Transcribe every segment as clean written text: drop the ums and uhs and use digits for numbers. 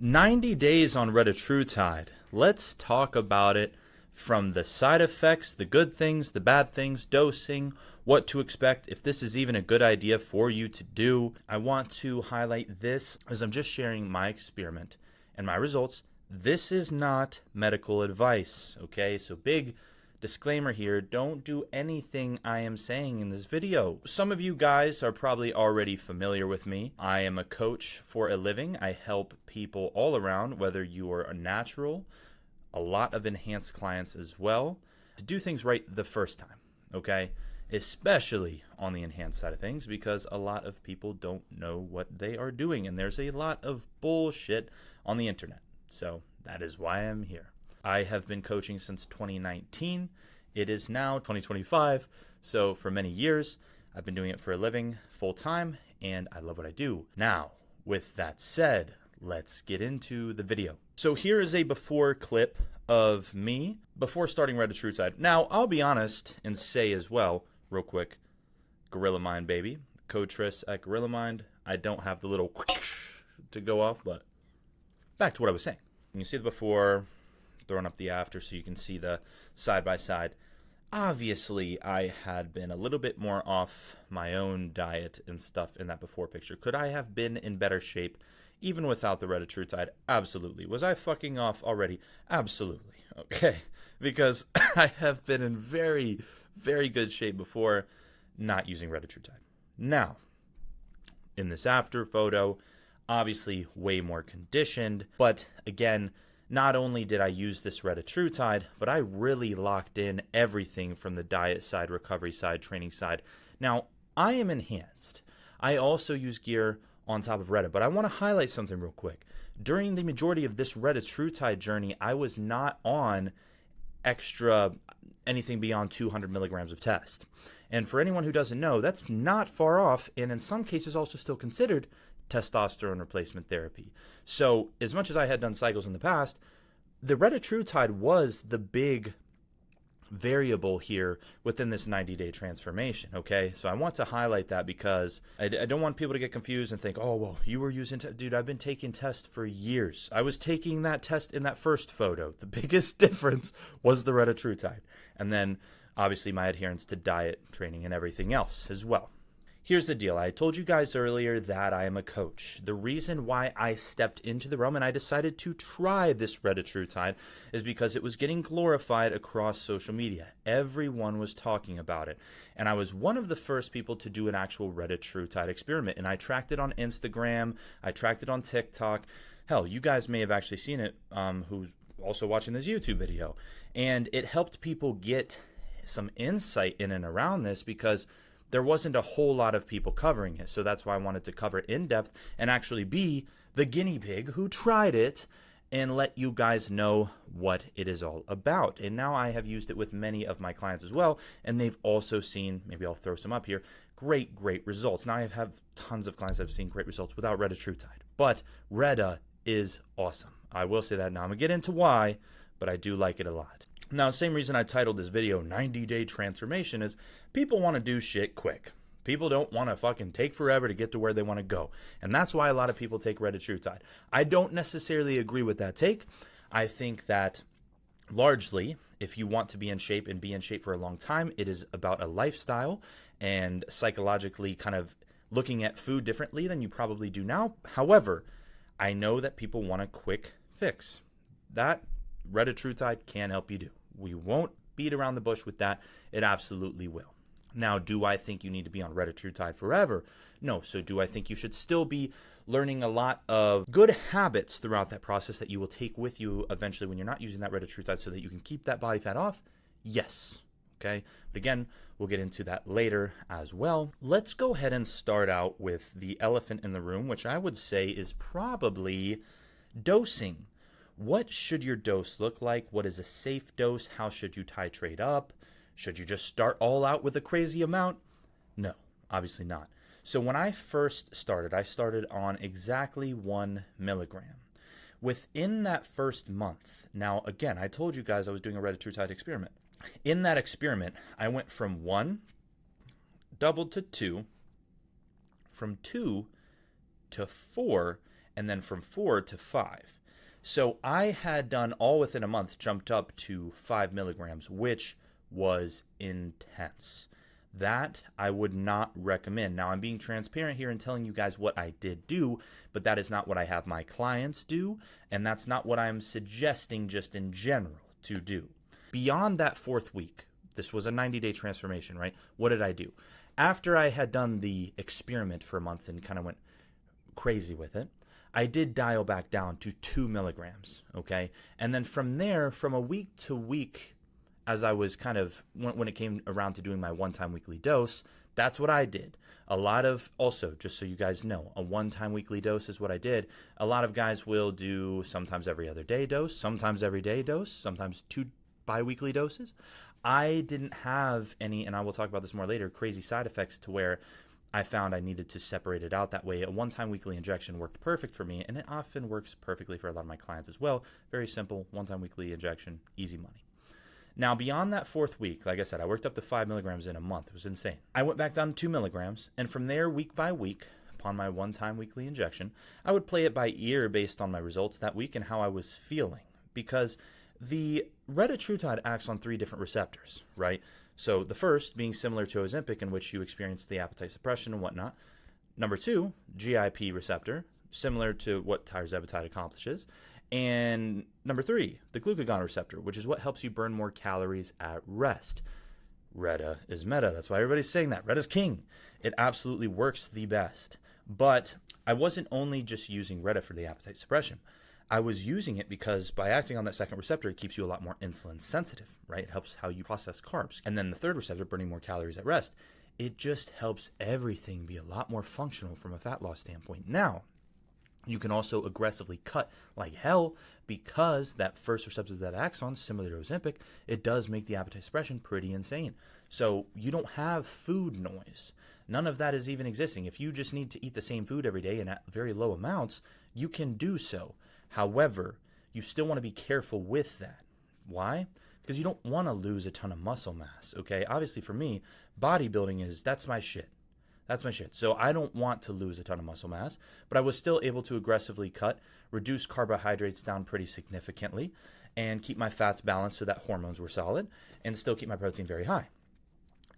90 days on Retatrutide. Let's talk about it from the side effects, the good things, the bad things, dosing, what to expect, if this is even a good idea for you to do. I want to highlight this as I'm just sharing my experiment and my results. This is not medical advice, okay? So big disclaimer here, don't do anything I am saying in this video. Some of you guys are probably already familiar with me. I am a coach for a living. I help people all around, whether you are a natural, a lot of enhanced clients as well, to do things right the first time, okay? Especially on the enhanced side of things, because a lot of people don't know what they are doing, and there's a lot of bullshit on the internet. So that is why I'm here. I have been coaching since 2019. It is now 2025. So for many years, I've been doing it for a living full time, and I love what I do. Now, with that said, let's get into the video. So here is a before clip of me before starting Retatrutide. Now, I'll be honest and say as well, real quick, Gorilla Mind, baby. Coatress at Gorilla Mind. I don't have the little to go off, but back to what I was saying. You can see the before, throwing up the after so you can see the side by side. Obviously, I had been a little bit more off my own diet and stuff in that before picture. Could I have been in better shape even without the Retatrutide? Absolutely. Was I fucking off already? Absolutely. Okay. Because I have been in very, very good shape before not using Retatrutide. Now, in this after photo, obviously way more conditioned, but again, not only did I use this Retatrutide, but I really locked in everything from the diet side, recovery side, training side. Now, I am enhanced. I also use gear on top of Reta, but I want to highlight something real quick. During the majority of this Retatrutide journey, I was not on extra anything beyond 200 milligrams of test. And for anyone who doesn't know, that's not far off, and in some cases also still considered testosterone replacement therapy. So as much as I had done cycles in the past, the Retatrutide was the big variable here within this 90-day transformation, okay? So I want to highlight that because I don't want people to get confused and think, oh, well, you were using, dude, I've been taking tests for years. I was taking that test in that first photo. The biggest difference was the Retatrutide. And then obviously my adherence to diet, training, and everything else as well. Here's the deal. I told you guys earlier that I am a coach. The reason why I stepped into the realm and I decided to try this Retatrutide is because it was getting glorified across social media. Everyone was talking about it. And I was one of the first people to do an actual Retatrutide experiment. And I tracked it on Instagram. I tracked it on TikTok. Hell, you guys may have actually seen it, who's also watching this YouTube video. And it helped people get some insight in and around this because there wasn't a whole lot of people covering it. So that's why I wanted to cover it in depth and actually be the guinea pig who tried it and let you guys know what it is all about. And now I have used it with many of my clients as well, and they've also seen, maybe I'll throw some up here, great results. Now I have tons of clients that have seen great results without Retatrutide. But Reta is awesome. I will say that now. I'm going to get into why, but I do like it a lot. Now, same reason I titled this video 90-Day Transformation is people want to do shit quick. People don't want to fucking take forever to get to where they want to go. And that's why a lot of people take Retatrutide. I don't necessarily agree with that take. I think that largely, if you want to be in shape and be in shape for a long time, it is about a lifestyle and psychologically kind of looking at food differently than you probably do now. However, I know that people want a quick fix. That Retatrutide can help you do. We won't beat around the bush with that. It absolutely will. Now, do I think you need to be on Retatrutide forever? No. So do I think you should still be learning a lot of good habits throughout that process that you will take with you eventually when you're not using that Retatrutide so that you can keep that body fat off? Yes. Okay. But again, we'll get into that later as well. Let's go ahead and start out with the elephant in the room, which I would say is probably dosing. What should your dose look like? What is a safe dose? How should you titrate up? Should you just start all out with a crazy amount? No, obviously not. So when I first started, I started on exactly 1 milligram. Within that first month, now again, I told you guys I was doing a Retatrutide experiment. In that experiment, I went from 1, doubled to 2, from 2 to 4, and then from 4 to 5. So I had done all within a month, jumped up to 5 milligrams, which was intense. That I would not recommend. Now, I'm being transparent here and telling you guys what I did do, but that is not what I have my clients do, and that's not what I'm suggesting just in general to do. Beyond that 4th week, this was a 90-day transformation, right? What did I do? After I had done the experiment for a month and kind of went crazy with it, I did dial back down to 2 milligrams, okay? And then from there, from a week to week, as I was kind of, when it came around to doing my one-time weekly dose, that's what I did. A lot of, also, just so you guys know, a one-time weekly dose is what I did. A lot of guys will do sometimes every other day dose, sometimes every day dose, sometimes 2 bi-weekly doses. I didn't have any, and I will talk about this more later, crazy side effects to where I found I needed to separate it out that way. A one-time weekly injection worked perfect for me, and it often works perfectly for a lot of my clients as well. Very simple, one-time weekly injection, easy money. Now, beyond that 4th week, like I said, I worked up to 5 milligrams in a month. It was insane. I went back down to 2 milligrams, and from there, week by week, upon my one-time weekly injection, I would play it by ear based on my results that week and how I was feeling. Because the Retatrutide acts on 3 different receptors, right? So the first being similar to Ozempic, in which you experience the appetite suppression and whatnot. Number 2, GIP receptor, similar to what tirzepatide accomplishes. And number 3, the glucagon receptor, which is what helps you burn more calories at rest. Reta is meta. That's why everybody's saying that. Reta's king. It absolutely works the best. But I wasn't only just using Reta for the appetite suppression. I was using it because by acting on that second receptor, it keeps you a lot more insulin sensitive, right? It helps how you process carbs. And then the third receptor, burning more calories at rest, it just helps everything be a lot more functional from a fat loss standpoint. Now, you can also aggressively cut like hell because that first receptor that acts on, similar to Ozempic, it does make the appetite suppression pretty insane. So you don't have food noise. None of that is even existing. If you just need to eat the same food every day and at very low amounts, you can do so. However, you still want to be careful with that. Why? Because you don't want to lose a ton of muscle mass, okay? Obviously for me, bodybuilding that's my shit. That's my shit. So I don't want to lose a ton of muscle mass, but I was still able to aggressively cut, reduce carbohydrates down pretty significantly, and keep my fats balanced so that hormones were solid, and still keep my protein very high.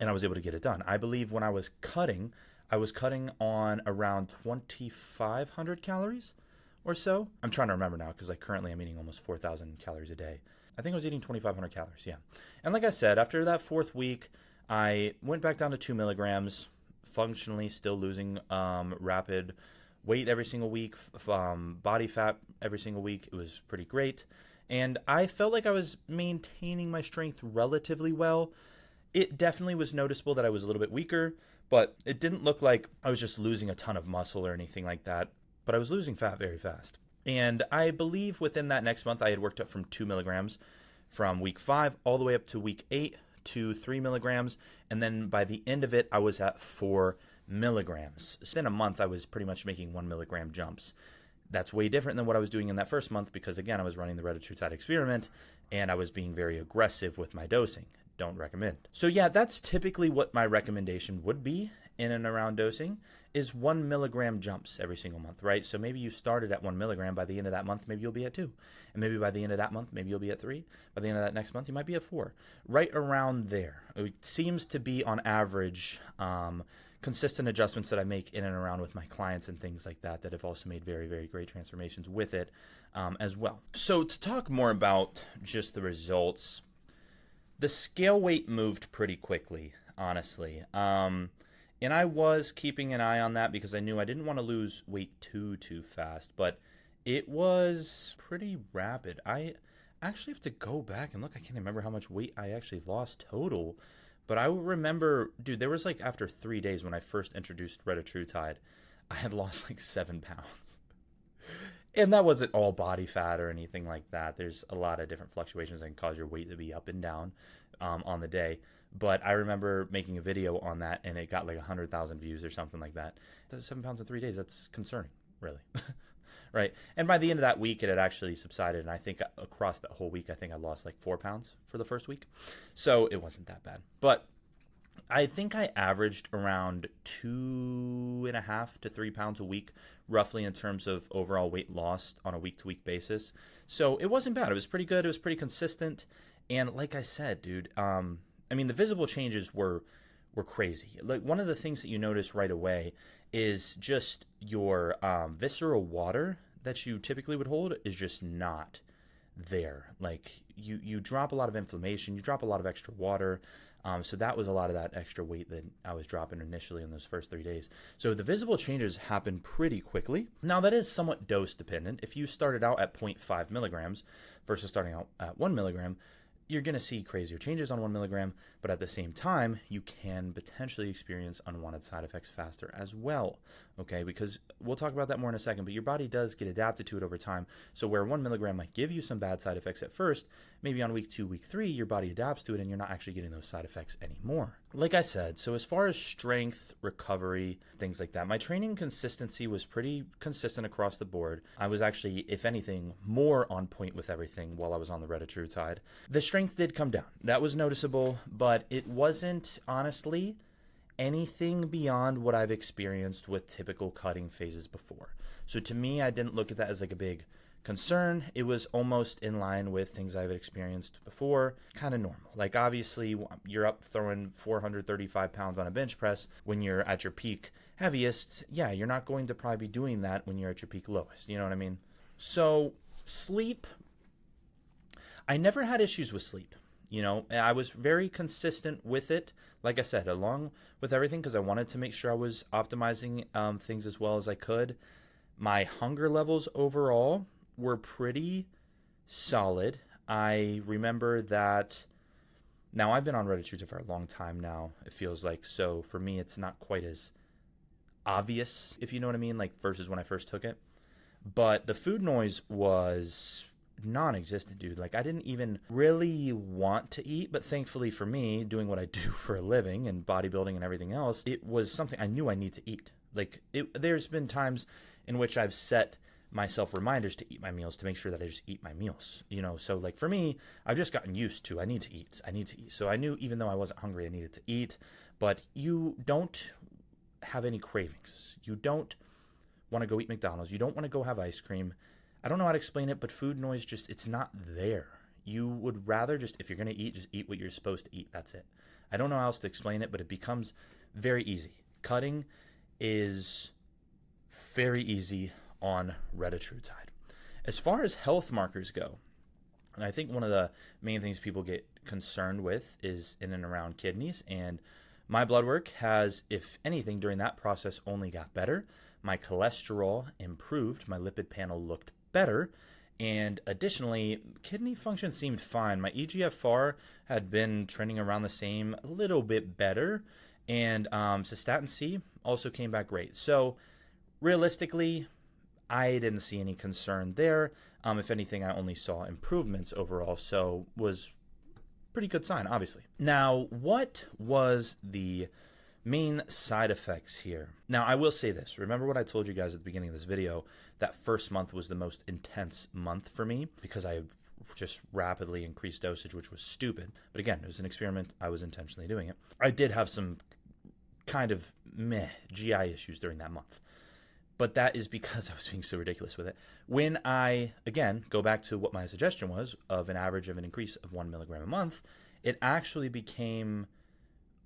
And I was able to get it done. I believe when I was cutting on around 2,500 calories or so. I'm trying to remember now because currently I'm eating almost 4,000 calories a day. I think I was eating 2,500 calories, yeah. And like I said, after that 4th week, I went back down to 2 milligrams, functionally still losing rapid weight every single week, body fat every single week. It was pretty great. And I felt like I was maintaining my strength relatively well. It definitely was noticeable that I was a little bit weaker, but it didn't look like I was just losing a ton of muscle or anything like that. But I was losing fat very fast. And I believe within that next month, I had worked up from 2 milligrams from week 5 all the way up to week 8 to 3 milligrams. And then by the end of it, I was at 4 milligrams. So in a month, I was pretty much making 1 milligram jumps. That's way different than what I was doing in that first month because, again, I was running the Retatrutide experiment and I was being very aggressive with my dosing. Don't recommend. So yeah, that's typically what my recommendation would be in and around dosing is 1 milligram jumps every single month, right? So maybe you started at 1 milligram. By the end of that month, maybe you'll be at 2. And maybe by the end of that month, maybe you'll be at 3. By the end of that next month, you might be at 4. Right around there. It seems to be on average consistent adjustments that I make in and around with my clients and things like that have also made very, very great transformations with it as well. So to talk more about just the results, the scale weight moved pretty quickly, honestly. And I was keeping an eye on that because I knew I didn't want to lose weight too fast, but it was pretty rapid. I actually have to go back and look. I can't remember how much weight I actually lost total, but I remember, dude, there was like after 3 days when I first introduced Retatrutide, I had lost like 7 pounds. And that wasn't all body fat or anything like that. There's a lot of different fluctuations that can cause your weight to be up and down on the day. But I remember making a video on that, and it got like 100,000 views or something like that. 7 pounds in 3 days, that's concerning, really. Right? And by the end of that week, it had actually subsided. And I think across that whole week, I think I lost like 4 pounds for the first week. So it wasn't that bad. But I think I averaged around 2.5 to 3 pounds a week, roughly, in terms of overall weight lost on a week to week basis. So it wasn't bad. It was pretty good. It was pretty consistent. And like I said, dude, I mean, the visible changes were crazy. Like, one of the things that you notice right away is just your visceral water that you typically would hold is just not there. Like, you drop a lot of inflammation, you drop a lot of extra water. So that was a lot of that extra weight that I was dropping initially in those first 3 days. So the visible changes happen pretty quickly. Now, that is somewhat dose dependent. If you started out at 0.5 milligrams versus starting out at 1 milligram, you're going to see crazier changes on 1 milligram, but at the same time, you can potentially experience unwanted side effects faster as well. Okay, because we'll talk about that more in a second, but your body does get adapted to it over time. So where 1 milligram might give you some bad side effects at first, maybe on week 2, week 3, your body adapts to it and you're not actually getting those side effects anymore. Like I said, so as far as strength, recovery, things like that, my training consistency was pretty consistent across the board. I was actually, if anything, more on point with everything while I was on the Retatrutide. The strength did come down. That was noticeable, but it wasn't, honestly, anything beyond what I've experienced with typical cutting phases before. So to me, I didn't look at that as like a big concern. It was almost in line with things I've experienced before, kind of normal. Like, obviously, you're up throwing 435 pounds on a bench press when you're at your peak heaviest. Yeah, you're not going to probably be doing that when you're at your peak lowest. You know what I mean? So sleep, I never had issues with sleep. You know, I was very consistent with it, like I said, along with everything, because I wanted to make sure I was optimizing things as well as I could. My hunger levels overall were pretty solid. I remember that now I've been on Retatrutide for a long time now, it feels like. So for me, it's not quite as obvious, if you know what I mean, like versus when I first took it. But the food noise was non-existent, dude. Like, I didn't even really want to eat, but thankfully for me, doing what I do for a living and bodybuilding and everything else, it was something I knew I need to eat. Like, there's been times in which I've set myself reminders to eat my meals to make sure that I just eat my meals, you know. So like for me, I've just gotten used to I need to eat. So I knew even though I wasn't hungry, I needed to eat. But you don't have any cravings. You don't want to go eat McDonald's. You don't want to go have ice cream. I don't know how to explain it, but food noise just, it's not there. You would rather just, if you're going to eat, just eat what you're supposed to eat. That's it. I don't know how else to explain it, but it becomes very easy. Cutting is very easy on Retatrutide. As far as health markers go, and I think one of the main things people get concerned with is in and around kidneys, and my blood work has, if anything, during that process only got better. My cholesterol improved, my lipid panel looked better, and additionally, kidney function seemed fine. My EGFR had been trending around the same, a little bit better, and cystatin C also came back great. So realistically, I didn't see any concern there. If anything, I only saw improvements overall, so was pretty good sign, obviously. Now, what was the main side effects here? Now, I will say this. Remember what I told you guys at the beginning of this video? That first month was the most intense month for me because I just rapidly increased dosage, which was stupid. But again, it was an experiment. I was intentionally doing it. I did have some kind of meh GI issues during that month. But that is because I was being so ridiculous with it. When I, again, go back to what my suggestion was of an average of an increase of 1 milligram a month, it actually became,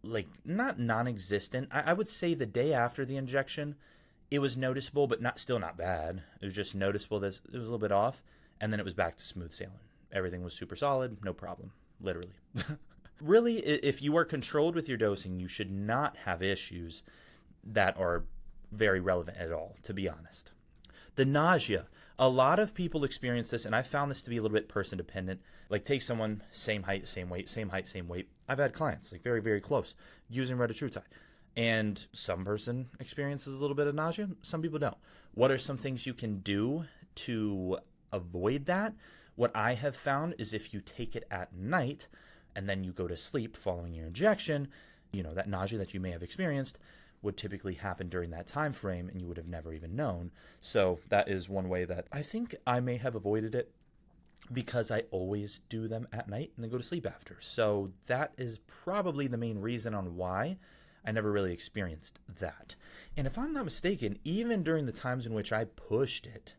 like, not non-existent. I would say the day after the injection, it was noticeable, but still not bad. It was just noticeable that it was a little bit off, and then it was back to smooth sailing. Everything was super solid, no problem, literally. Really, if you are controlled with your dosing, you should not have issues that are very relevant at all, to be honest. The nausea. A lot of people experience this, and I found this to be a little bit person dependent. Like, take someone, same height, same weight, same height, same weight. I've had clients, like, very, very close, using Retatrutide. And some person experiences a little bit of nausea, some people don't. What are some things you can do to avoid that? What I have found is if you take it at night, and then you go to sleep following your injection, you know, that nausea that you may have experienced would typically happen during that time frame and you would have never even known. So that is one way that I think I may have avoided it. because I always do them at night and then go to sleep after. So that is probably the main reason on why I never really experienced that. And if I'm not mistaken, even during the times in which I pushed it,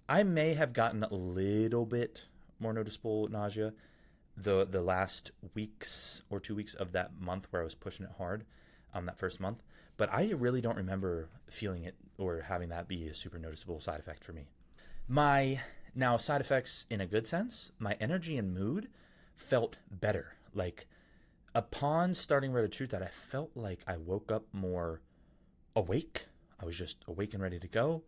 I may have gotten a little bit more noticeable nausea the last weeks or 2 weeks of that month where I was pushing it hard, that first month. But I really don't remember feeling it or having that be a super noticeable side effect for me. My now side effects in a good sense, my energy and mood felt better. Like upon starting Retatrutide, I felt like I woke up more awake. I was just awake and ready to go.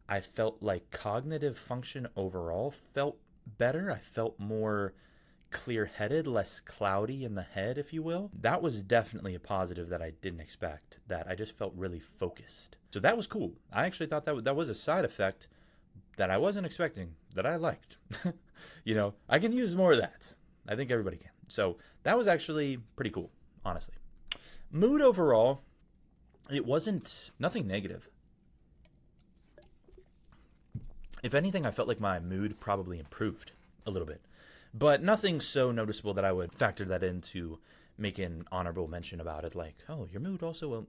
I felt like cognitive function overall felt better. I felt more clear-headed, less cloudy in the head, if you will. That was definitely a positive that I didn't expect, that I just felt really focused. So that was cool. I actually thought that was a side effect that I wasn't expecting, that I liked. I can use more of that. I think everybody can. So that was actually pretty cool, honestly. Mood overall, it wasn't nothing negative. If anything, I felt like my mood probably improved a little bit, but nothing so noticeable that I would factor that into making honorable mention about it. Like, oh, your mood also,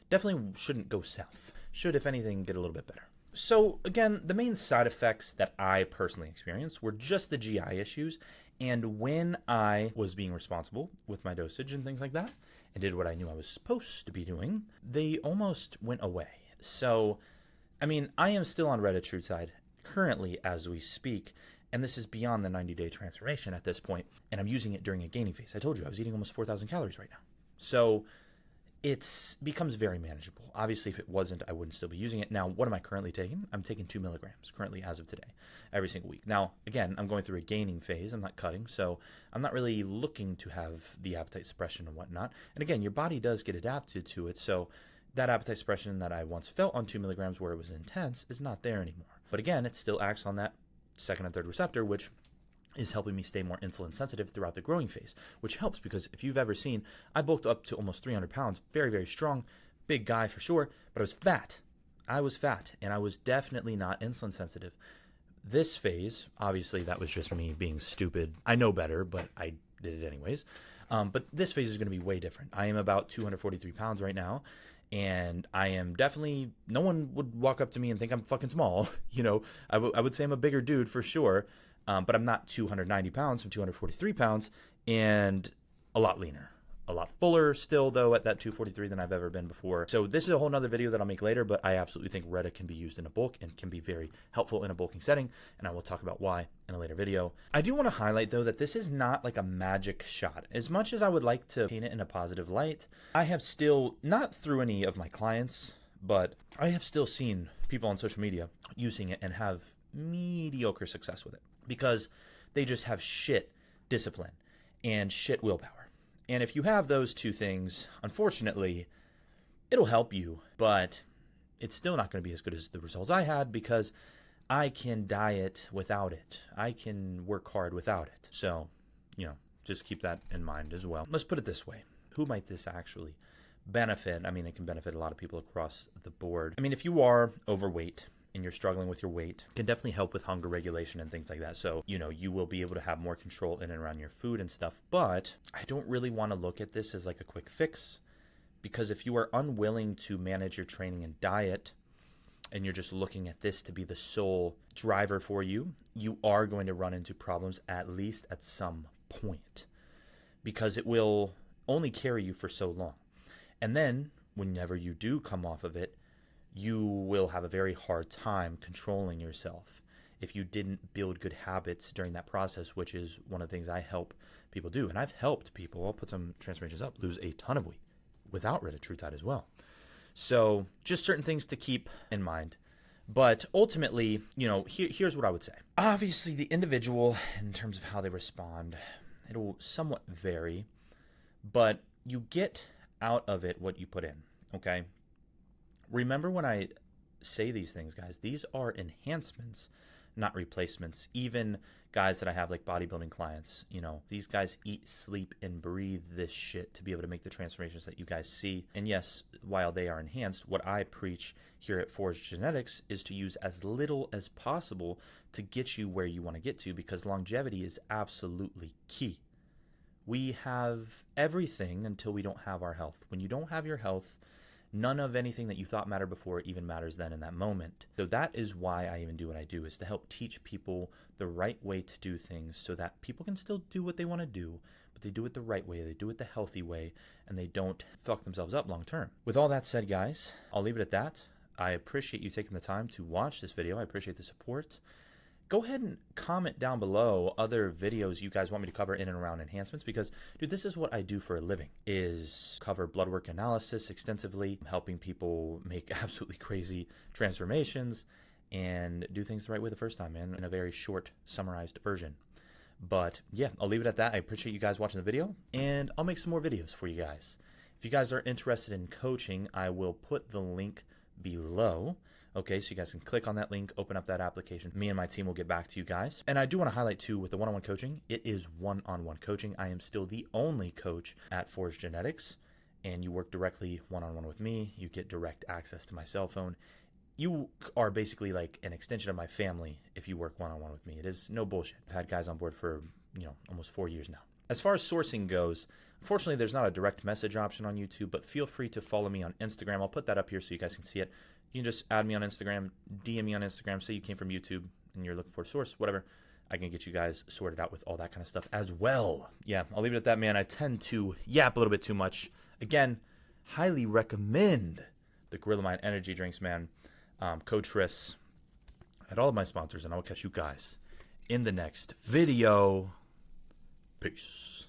definitely shouldn't go south. Should, if anything, get a little bit better. So again, the main side effects that I personally experienced were just the GI issues. And when I was being responsible with my dosage and things like that, and did what I knew I was supposed to be doing, they almost went away. So, I am still on Retatrutide currently as we speak, and this is beyond the 90-day transformation at this point, and I'm using it during a gaining phase. I told you I was eating almost 4,000 calories right now. So it becomes very manageable. Obviously, if it wasn't, I wouldn't still be using it. Now, what am I currently taking? I'm taking 2 milligrams currently as of today, every single week. Now, again, I'm going through a gaining phase. I'm not cutting, so I'm not really looking to have the appetite suppression and whatnot. And again, your body does get adapted to it, so that appetite suppression that I once felt on 2 milligrams where it was intense is not there anymore. But again, it still acts on that second and third receptor, which is helping me stay more insulin sensitive throughout the growing phase, which helps because if you've ever seen, I bulked up to almost 300 pounds, very, very strong, big guy for sure, but I was fat. And I was definitely not insulin sensitive. This phase, obviously that was just me being stupid. I know better, but I did it anyways. But this phase is going to be way different. I am about 243 pounds right now, and I am definitely, no one would walk up to me and think I'm fucking small. I would say I'm a bigger dude for sure. But I'm not 290 pounds, I'm 243 pounds, and a lot leaner. A lot fuller still, though, at that 243 than I've ever been before. So this is a whole nother video that I'll make later, but I absolutely think Reta can be used in a bulk and can be very helpful in a bulking setting, and I will talk about why in a later video. I do want to highlight, though, that this is not like a magic shot. As much as I would like to paint it in a positive light, I have still, not through any of my clients, but I have still seen people on social media using it and have mediocre success with it, because they just have shit discipline and shit willpower. And if you have those two things, unfortunately, it'll help you, but it's still not going to be as good as the results I had, because I can diet without it. I can work hard without it. So, just keep that in mind as well. Let's put it this way. Who might this actually benefit? It can benefit a lot of people across the board. If you are overweight and you're struggling with your weight, it can definitely help with hunger regulation and things like that. So, you will be able to have more control in and around your food and stuff. But I don't really want to look at this as like a quick fix, because if you are unwilling to manage your training and diet, and you're just looking at this to be the sole driver for you, you are going to run into problems at least at some point, because it will only carry you for so long. And then whenever you do come off of it, you will have a very hard time controlling yourself if you didn't build good habits during that process, which is one of the things I help people do. And I've helped people, I'll put some transformations up, lose a ton of weight without Retatrutide as well. So just certain things to keep in mind. But ultimately, here's what I would say. Obviously, the individual, in terms of how they respond, it'll somewhat vary, but you get out of it what you put in, okay? Remember when I say these things, guys, these are enhancements, not replacements. Even guys that I have like bodybuilding clients, these guys eat, sleep, and breathe this shit to be able to make the transformations that you guys see. And yes, while they are enhanced, what I preach here at Forge Genetics is to use as little as possible to get you where you want to get to, because longevity is absolutely key. We have everything until we don't have our health. When you don't have your health, none of anything that you thought mattered before even matters then in that moment. So that is why I even do what I do, is to help teach people the right way to do things so that people can still do what they want to do, but they do it the right way, they do it the healthy way, and they don't fuck themselves up long term. With all that said, guys, I'll leave it at that. I appreciate you taking the time to watch this video. I appreciate the support. Go ahead and comment down below other videos you guys want me to cover in and around enhancements, because, dude, this is what I do for a living, is cover blood work analysis extensively, helping people make absolutely crazy transformations and do things the right way the first time, man, in a very short, summarized version. But yeah, I'll leave it at that. I appreciate you guys watching the video, and I'll make some more videos for you guys. If you guys are interested in coaching, I will put the link below. Okay, so you guys can click on that link, open up that application. Me and my team will get back to you guys. And I do want to highlight too, with the one-on-one coaching, it is one-on-one coaching. I am still the only coach at Forge Genetics, and you work directly one-on-one with me. You get direct access to my cell phone. You are basically like an extension of my family if you work one-on-one with me. It is no bullshit. I've had guys on board for, almost 4 years now. As far as sourcing goes, unfortunately, there's not a direct message option on YouTube, but feel free to follow me on Instagram. I'll put that up here so you guys can see it. You can just add me on Instagram, DM me on Instagram, say you came from YouTube and you're looking for a source, whatever. I can get you guys sorted out with all that kind of stuff as well. Yeah, I'll leave it at that, man. I tend to yap a little bit too much. Again, highly recommend the Gorilla Mind energy drinks, man. Code Tris at all of my sponsors, and I will catch you guys in the next video. Peace.